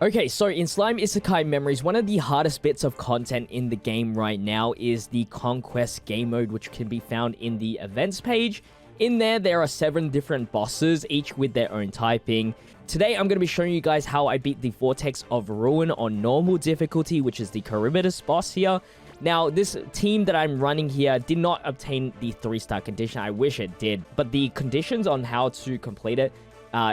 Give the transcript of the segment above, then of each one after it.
Okay, so in Slime Isekai Memories, one of the hardest bits of content in the game right now is the Conquest game mode, which can be found in the events page. In there are 7 different bosses, each with their own typing. Today, I'm going to be showing you guys how I beat the Vortex of Ruin on normal difficulty, which is the Charybdis boss here. Now, this team that I'm running here did not obtain the 3-star condition. I wish it did, but the conditions on how to complete it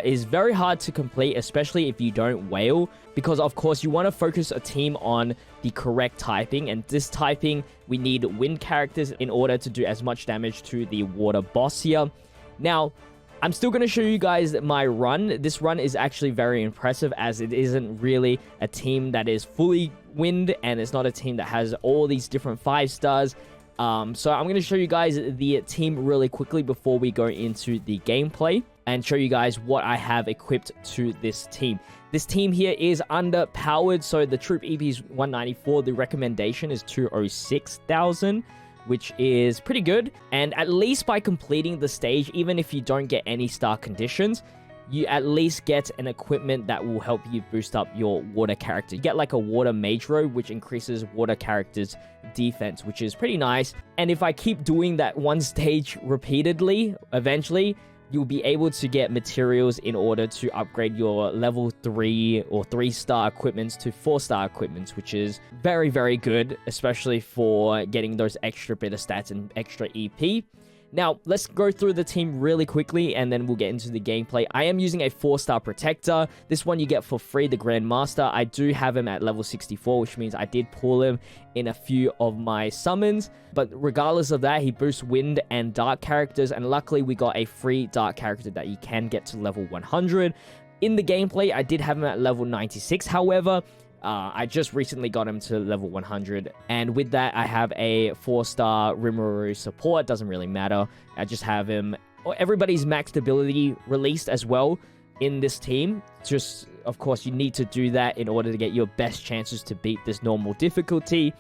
is very hard to complete, especially if you don't whale, because of course you want to focus a team on the correct typing, and this typing we need wind characters in order to do as much damage to the water boss here. Now, I'm still going to show you guys my run. This run is actually very impressive, as it isn't really a team that is fully wind, and it's not a team that has all these different 5 stars. So I'm going to show you guys the team really quickly before we go into the gameplay and show you guys what I have equipped to this team. This team here is underpowered, so the troop EP is 194. The recommendation is 206,000, which is pretty good. And at least by completing the stage, even if you don't get any star conditions, you at least get an equipment that will help you boost up your water character. You get like a water mage robe, which increases water characters' defense, which is pretty nice. And if I keep doing that one stage repeatedly, eventually you'll be able to get materials in order to upgrade your level 3 or 3-star equipments to 4-star equipments, which is very, very good, especially for getting those extra bit of stats and extra EP. Now, let's go through the team really quickly, and then we'll get into the gameplay. I am using a 4-star protector. This one you get for free, the Grandmaster. I do have him at level 64, which means I did pull him in a few of my summons. But regardless of that, he boosts wind and dark characters, and luckily we got a free dark character that you can get to level 100. In the gameplay, I did have him at level 96, however. I just recently got him to level 100, and with that I have a 4-star Rimuru support. Doesn't really matter, I just have him. Everybody's maxed ability released as well in this team. Just, of course, you need to do that in order to get your best chances to beat this normal difficulty.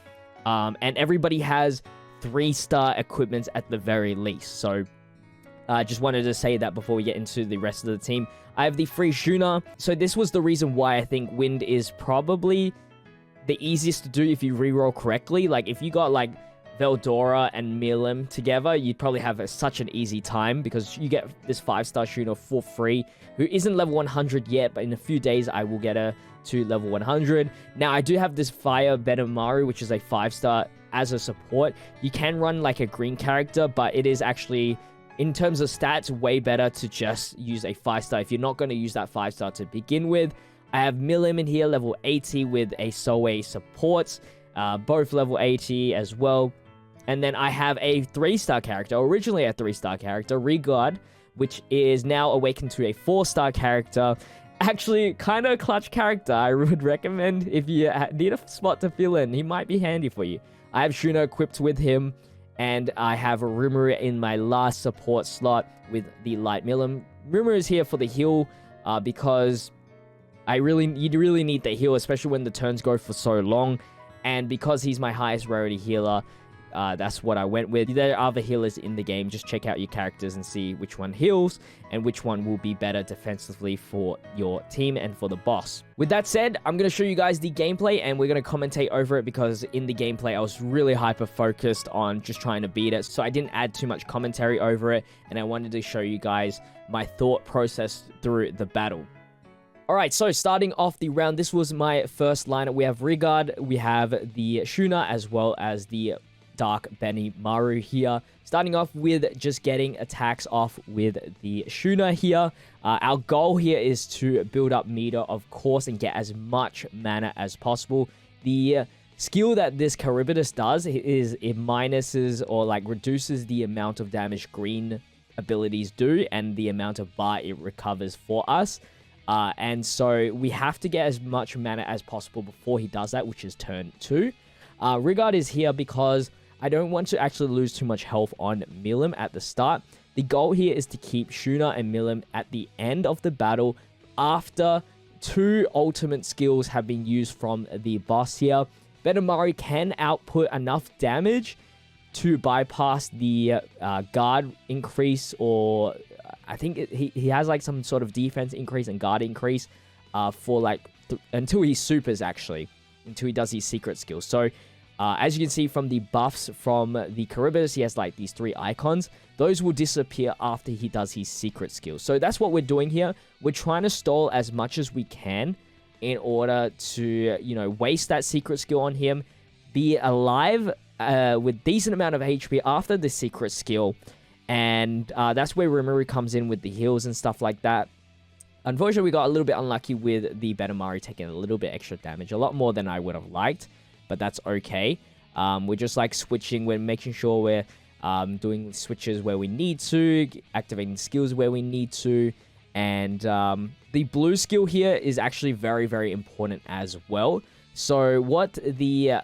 And everybody has 3-star equipments at the very least, so I just wanted to say that before we get into the rest of the team. I have the free Shuna. So this was the reason why I think Wind is probably the easiest to do if you reroll correctly. Like, if you got, like, Veldora and Milim together, you'd probably have such an easy time, because you get this 5-star Shuna for free, who isn't level 100 yet, but in a few days I will get her to level 100. Now, I do have this Fire Benamaru, which is a 5-star as a support. You can run, like, a green character, but it is actually, in terms of stats, way better to just use a 5-star if you're not going to use that 5-star to begin with. I have Milim in here, level 80, with a Soe support, both level 80 as well. And then I have a 3-star character, originally a 3-star character, Regard, which is now awakened to a 4-star character. Actually, kind of a clutch character. I would recommend, if you need a spot to fill in, he might be handy for you. I have Shuna equipped with him, and I have Rimuru in my last support slot with the Light Milim. Rimuru is here for the heal, because you really need the heal, especially when the turns go for so long. And because he's my highest rarity healer, that's what I went with. There are other healers in the game. Just check out your characters and see which one heals and which one will be better defensively for your team and for the boss. With that said, I'm going to show you guys the gameplay, and we're going to commentate over it, because in the gameplay I was really hyper-focused on just trying to beat it, so I didn't add too much commentary over it, and I wanted to show you guys my thought process through the battle. Alright, so starting off the round, this was my first lineup. We have Regard, we have the Shuna, as well as the Dark Benamaru here. Starting off with just getting attacks off with the Shuna here. Our goal here is to build up meter, of course, and get as much mana as possible. The skill that this Charybdis does is it minuses, or like reduces, the amount of damage green abilities do and the amount of bar it recovers for us. And so we have to get as much mana as possible before he does that, which is turn 2. Regard is here because I don't want to actually lose too much health on Milim at the start. The goal here is to keep Shuna and Milim at the end of the battle after 2 ultimate skills have been used from the boss here. Benamaru can output enough damage to bypass the guard increase, or I think he has like some sort of defense increase and guard increase for like until he supers, actually, until he does his secret skill. So as you can see from the buffs from the Charybdis, he has like these 3 icons. Those will disappear after he does his secret skill. So that's what we're doing here. We're trying to stall as much as we can in order to, you know, waste that secret skill on him, be alive with decent amount of HP after the secret skill. And that's where Rimuru comes in with the heals and stuff like that. Unfortunately, we got a little bit unlucky with the Benamari taking a little bit extra damage, a lot more than I would have liked, but that's okay. We're just like switching, we're making sure we're doing switches where we need to, activating skills where we need to, and the blue skill here is actually very, very important as well. So what the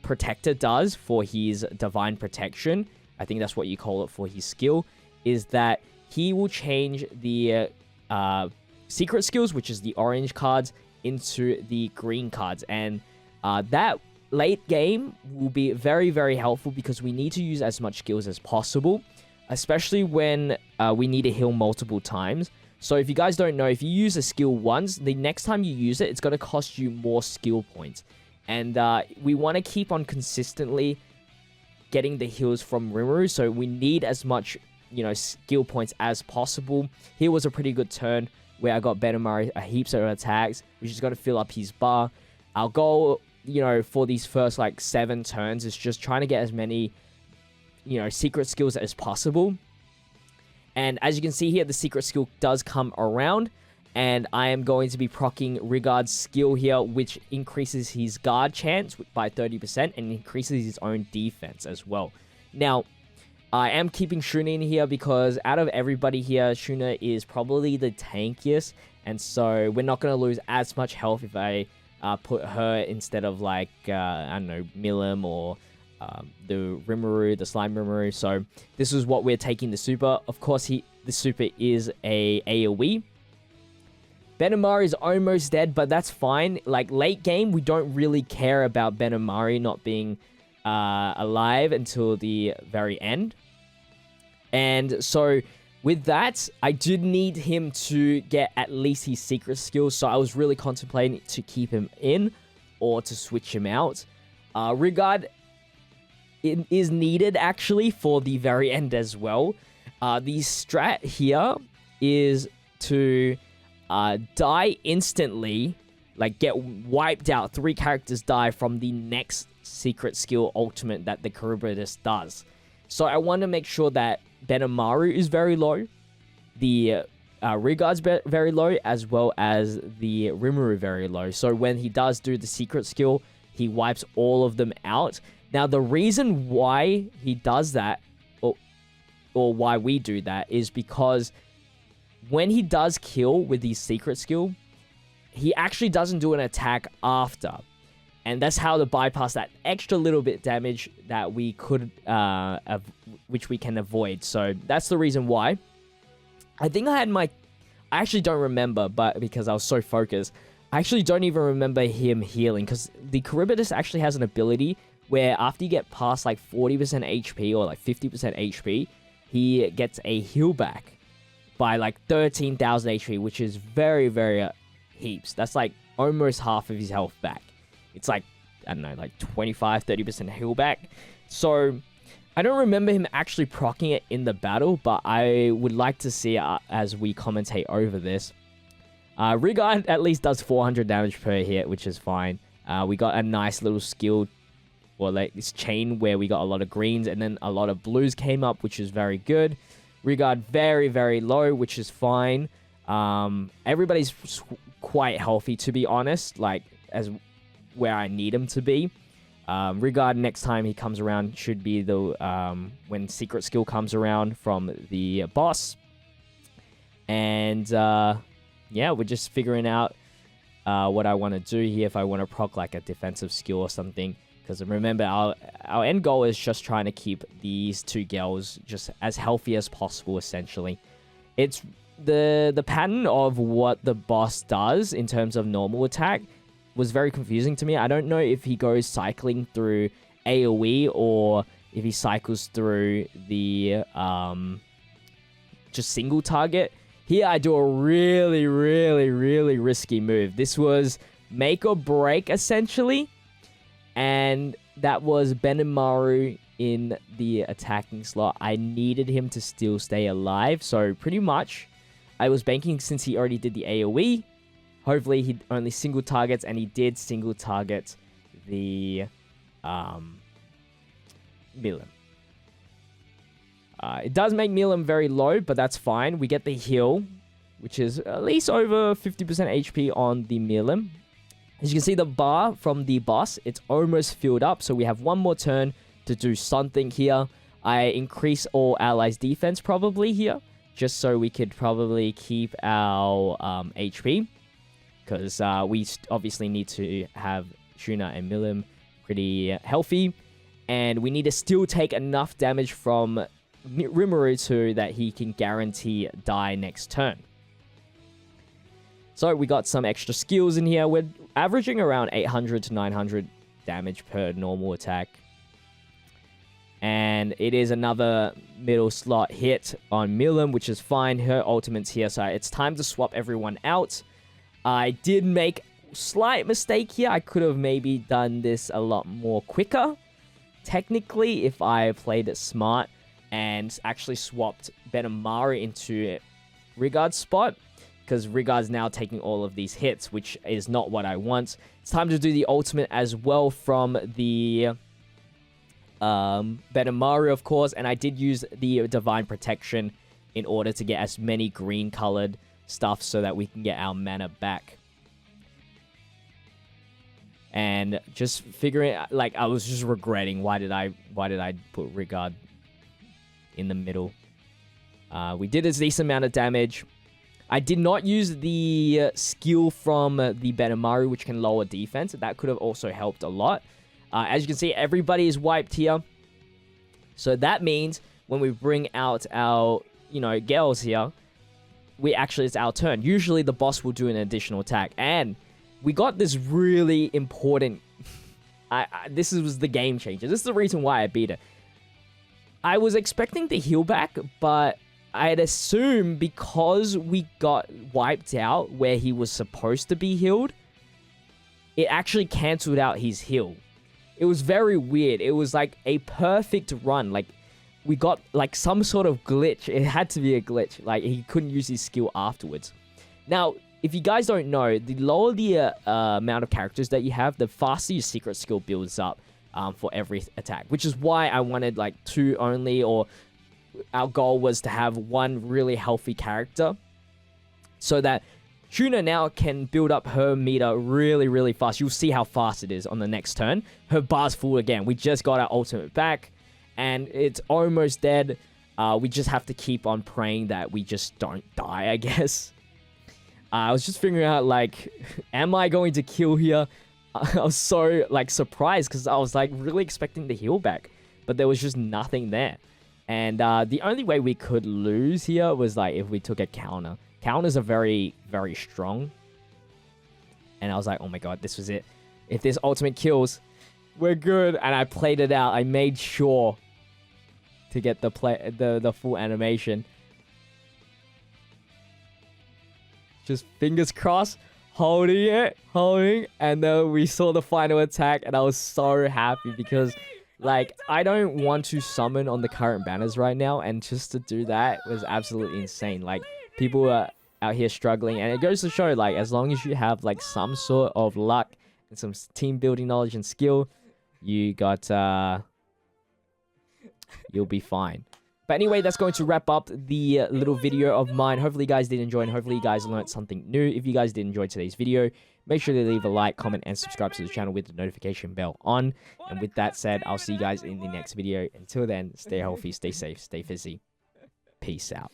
Protector does for his Divine Protection, I think that's what you call it for his skill, is that he will change the secret skills, which is the orange cards, into the green cards. And that late game will be very, very helpful because we need to use as much skills as possible, especially when we need to heal multiple times. So if you guys don't know, if you use a skill once, the next time you use it, it's going to cost you more skill points. And we want to keep on consistently getting the heals from Rimuru, so we need as much, you know, skill points as possible. Here was a pretty good turn where I got Benamari a heaps of attacks, which is going to fill up his bar. Our goal, you know, for these first like 7 turns is just trying to get as many, you know, secret skills as possible. And as you can see here, the secret skill does come around, and I am going to be proccing Rigard's skill here, which increases his guard chance by 30% and increases his own defense as well. Now, I am keeping Shuna in here because out of everybody here, Shuna is probably the tankiest, and so we're not going to lose as much health if I put her instead of like, I don't know, Milim or the Rimuru, the Slime Rimuru. So this is what we're taking the super. Of course, the super is a AoE. Benamari is almost dead, but that's fine. Like, late game, we don't really care about Benamari not being alive until the very end. And so, with that, I did need him to get at least his secret skills, so I was really contemplating to keep him in or to switch him out. Rigard is needed, actually, for the very end as well. The strat here is to die instantly, like get wiped out. 3 characters die from the next secret skill ultimate that the Charybdis does. So I want to make sure that Benamaru is very low, the Rigard's very low, as well as the Rimuru very low. So when he does do the secret skill, he wipes all of them out. Now, the reason why he does that, or why we do that, is because when he does kill with his secret skill, he actually doesn't do an attack after. And that's how to bypass that extra little bit damage that we could, which we can avoid. So that's the reason why. I think I actually don't remember, but because I was so focused, I actually don't even remember him healing. Because the Charybdis actually has an ability where after you get past like 40% HP or like 50% HP, he gets a heal back by like 13,000 HP, which is very, very heaps. That's like almost half of his health back. It's like, I don't know, like 25-30% heal back. So I don't remember him actually proccing it in the battle, but I would like to see it as we commentate over this. Rigard at least does 400 damage per hit, which is fine. We got a nice little skill, or like this chain where we got a lot of greens and then a lot of blues came up, which is very good. Rigard very, very low, which is fine. Everybody's quite healthy, to be honest, like as where I need him to be. Rigard, next time he comes around, should be the when secret skill comes around from the boss. And yeah, we're just figuring out what I want to do here, if I want to proc like a defensive skill or something. Because remember, our end goal is just trying to keep these 2 girls just as healthy as possible, essentially. It's the pattern of what the boss does in terms of normal attack was very confusing to me. I don't know if he goes cycling through AoE or if he cycles through the just single target. Here I do a really, really, really risky move. This was make or break, essentially. And that was Benimaru in the attacking slot. I needed him to still stay alive. So pretty much, I was banking since he already did the AoE. Hopefully, he only single targets, and he did single target the Milim. It does make Milim very low, but that's fine. We get the heal, which is at least over 50% HP on the Milim. As you can see, the bar from the boss, it's almost filled up. So we have one more turn to do something here. I increase all allies' defense probably here, just so we could probably keep our HP. Because we obviously need to have Shuna and Milim pretty healthy. And we need to still take enough damage from Rimuru that he can guarantee die next turn. So we got some extra skills in here. We're averaging around 800 to 900 damage per normal attack. And it is another middle slot hit on Milim, which is fine. Her ultimate's here, so it's time to swap everyone out. I did make a slight mistake here. I could have maybe done this a lot more quicker. Technically, if I played it smart and actually swapped Benimaru into Rigard's spot, because Rigard's now taking all of these hits, which is not what I want. It's time to do the ultimate as well from the Benimaru, of course, and I did use the Divine Protection in order to get as many green-colored stuff so that we can get our mana back. And just figuring, like, I was just regretting why did I put Rigard in the middle. We did a decent amount of damage. I did not use the skill from the Benimaru, which can lower defense. That could have also helped a lot. As you can see, everybody is wiped here. So that means when we bring out our, girls here, it's our turn. Usually the boss will do an additional attack. And we got this really important... this was the game changer. This is the reason why I beat it. I was expecting the heal back, but I'd assume because we got wiped out where he was supposed to be healed, it actually cancelled out his heal. It was very weird. It was like a perfect run. Like, we got like some sort of glitch. It had to be a glitch. Like, he couldn't use his skill afterwards. Now, if you guys don't know, the lower the amount of characters that you have, the faster your secret skill builds up for every attack. Which is why I wanted like 2 only, or our goal was to have 1 really healthy character. So that Shuna now can build up her meter really, really fast. You'll see how fast it is on the next turn. Her bar's full again. We just got our ultimate back, and it's almost dead. We just have to keep on praying that we just don't die, I guess. I was just figuring out, like, am I going to kill here? I was so, like, surprised because I was, like, really expecting the heal back. But there was just nothing there. And the only way we could lose here was, like, if we took a counter. Counters are very, very strong. And I was like, oh my god, this was it. If this ultimate kills, we're good. And I played it out. I made sure to get the full animation. Just fingers crossed, holding, and then we saw the final attack, and I was so happy because, like, I don't want to summon on the current banners right now, and just to do that was absolutely insane. Like, people are out here struggling, and it goes to show, like, as long as you have, like, some sort of luck and some team building knowledge and skill, you got, you'll be fine. But anyway, that's going to wrap up the little video of mine. Hopefully you guys did enjoy, and hopefully you guys learned something new. If you guys did enjoy today's video, make sure to leave a like, comment, and subscribe to the channel with the notification bell on. And with that said, I'll see you guys in the next video. Until then, stay healthy, stay safe, stay fizzy. Peace out.